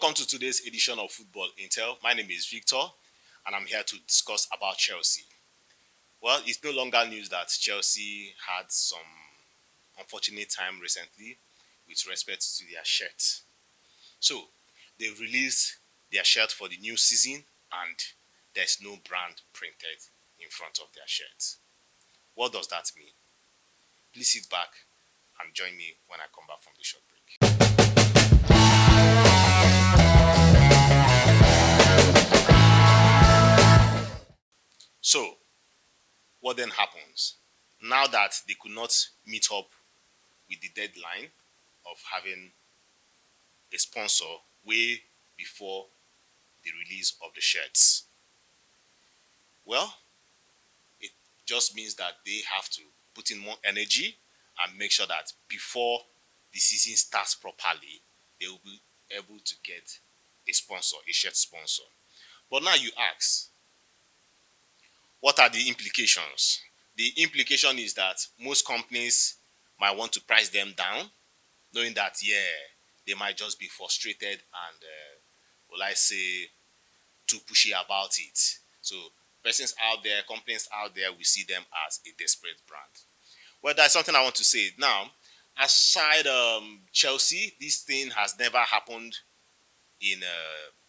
welcome to today's edition of Football Intel. My name is Victor, and I'm here to discuss about Chelsea. Well, it's no longer news that Chelsea had some unfortunate time recently with respect to their shirt. So, they've released their shirt for the new season, and there's no brand printed in front of their shirt. What does that mean? Please sit back and join me when I come back from the short break. So, what then happens? Now that they could not meet up with the deadline of having a sponsor way before the release of the shirts, well, it just means that they have to put in more energy and make sure that before the season starts properly, they will be able to get a sponsor, a shirt sponsor. But now you ask, what are the implications? The implication is that most companies might want to price them down, knowing that, they might just be frustrated and, will I say, too pushy about it. So, persons out there, companies out there, we see them as a desperate brand. Well, that's something I want to say. Now, aside Chelsea, this thing has never happened in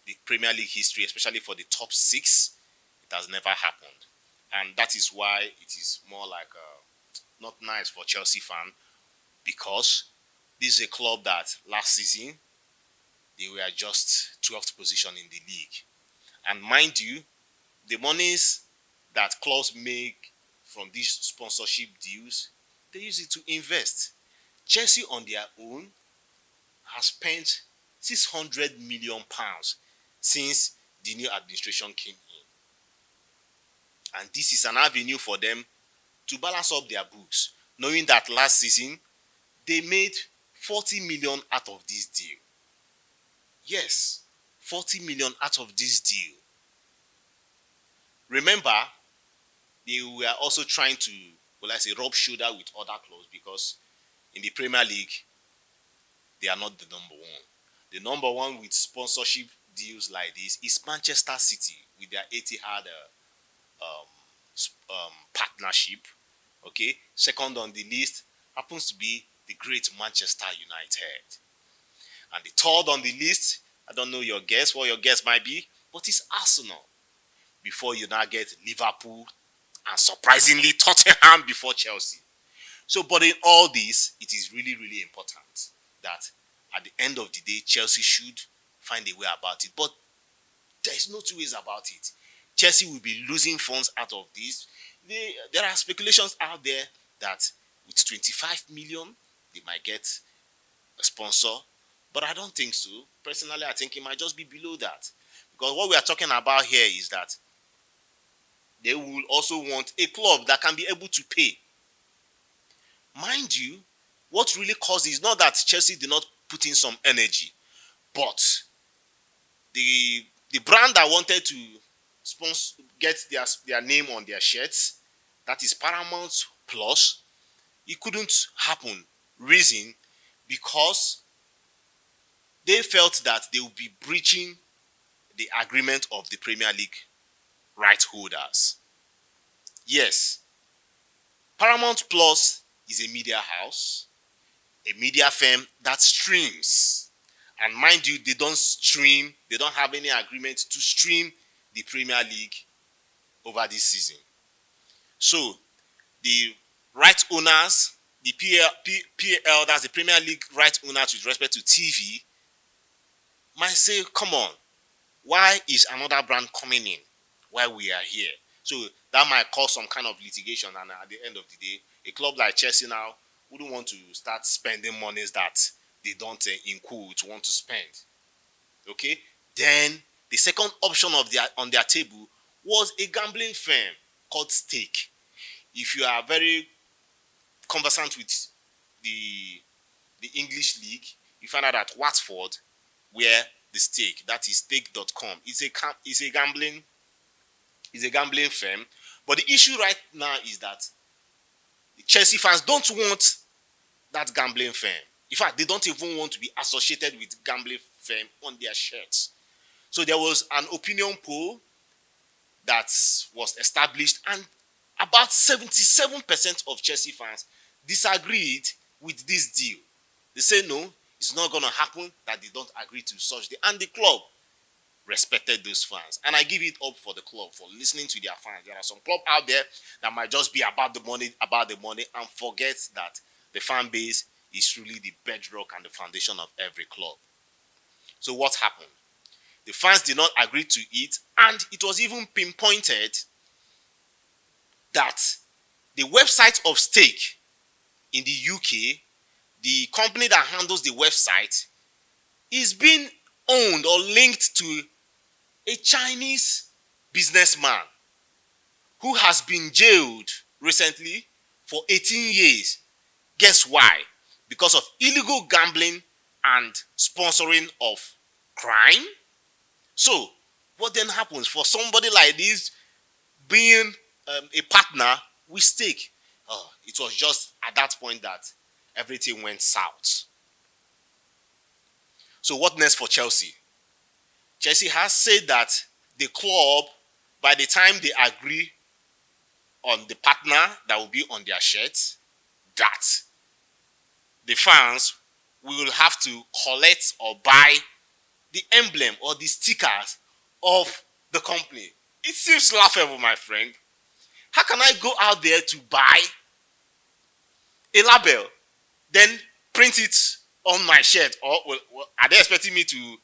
the Premier League history, especially for the top six. It has never happened. And that is why it is more like not nice for Chelsea fan, because this is a club that last season they were just 12th position in the league. And mind you, the monies that clubs make from these sponsorship deals, they use it to invest. Chelsea on their own has spent £600 million since the new administration came in. And this is an avenue for them to balance up their books, knowing that last season they made 40 million out of this deal. Yes, 40 million out of this deal. Remember, they were also trying to, rub shoulder with other clubs, because in the Premier League, they are not the number one. The number one with sponsorship deals like this is Manchester City with their Etihad partnership. Okay, second on the list happens to be the great Manchester United, and the third on the list, I don't know what your guess might be, but it's Arsenal. Before you now get Liverpool and surprisingly Tottenham before Chelsea. So, but in all this, it is really, really important that at the end of the day, Chelsea should find a way about it. But there is no two ways about it. Chelsea will be losing funds out of this. There are speculations out there that with 25 million, they might get a sponsor. But I don't think so. Personally, I think it might just be below that. Because what we are talking about here is that they will also want a club that can be able to pay. Mind you, what really caused is not that Chelsea did not put in some energy, but the brand that wanted to get their name on their shirts, that is Paramount Plus, it couldn't happen. Reason, because they felt that they would be breaching the agreement of the Premier League right holders. Yes, Paramount Plus is a media house, a media firm that streams. And mind you, they don't have any agreement to stream the Premier League over this season. So, the right owners, the PL, that's the Premier League right owners with respect to TV, might say, come on, why is another brand coming in while we are here? So that might cause some kind of litigation, and at the end of the day, a club like Chelsea now wouldn't want to start spending monies that they don't, in quotes, want to spend. Okay? Then the second option on their table was a gambling firm called Stake. If you are very conversant with the English league, you find out that Watford, where the Stake, that is stake.com, is a gambling firm. But the issue right now is that the Chelsea fans don't want that gambling firm. In fact, they don't even want to be associated with gambling firm on their shirts. So there was an opinion poll that was established, and about 77% of Chelsea fans disagreed with this deal. They say no, it's not going to happen, that they don't agree to such deal. And the club respected those fans. And I give it up for the club for listening to their fans. There are some club out there that might just be about the money, and forget that the fan base is truly the bedrock and the foundation of every club. So what happened? The fans did not agree to it, and it was even pinpointed that the website of Stake in the UK, the company that handles the website, is being owned or linked to a Chinese businessman who has been jailed recently for 18 years. Guess why? Because of illegal gambling and sponsoring of crime. So, what then happens for somebody like this being a partner with Stake? Oh, it was just at that point that everything went south. So, what next for Chelsea? Chelsea has said that the club, by the time they agree on the partner that will be on their shirts, that the fans will have to collect or buy the emblem or the stickers of the company. It seems laughable, my friend. How can I go out there to buy a label, then print it on my shirt? Or are they expecting me to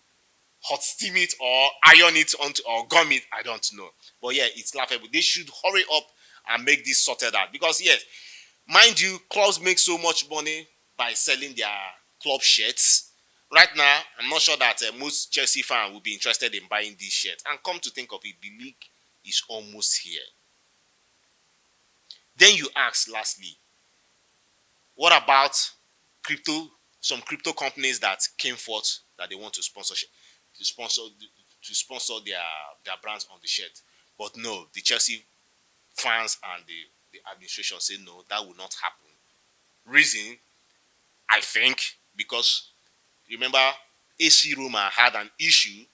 hot steam it or iron it onto or gum it? I don't know. But yeah, it's laughable. They should hurry up and make this sorted out. Because yes, mind you, clubs make so much money by selling their club shirts. Right now, I'm not sure that most Chelsea fans will be interested in buying these shirts. And come to think of it, the league is almost here. Then you ask, lastly, what about crypto? Some crypto companies that came forth that they want to sponsor their brands on the shirt. But no, the Chelsea fans and the administration say no, that will not happen. Reason, I think, because remember, AC Roma had an issue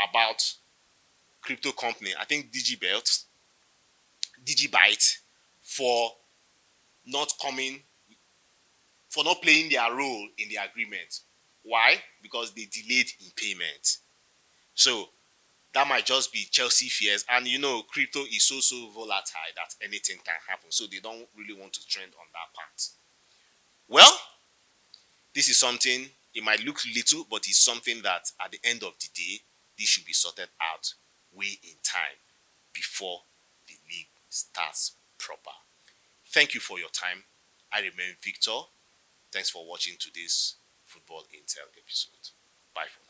about crypto company, I think Digibyte, for not coming, for not playing their role in the agreement. Why? Because they delayed in payment. So that might just be Chelsea fears. And you know, crypto is so volatile that anything can happen. So they don't really want to trend on that part. Well, this is something, it might look little, but it's something that at the end of the day, this should be sorted out way in time before the league starts proper. Thank you for your time. I remain Victor. Thanks for watching today's Football Intel episode. Bye for now.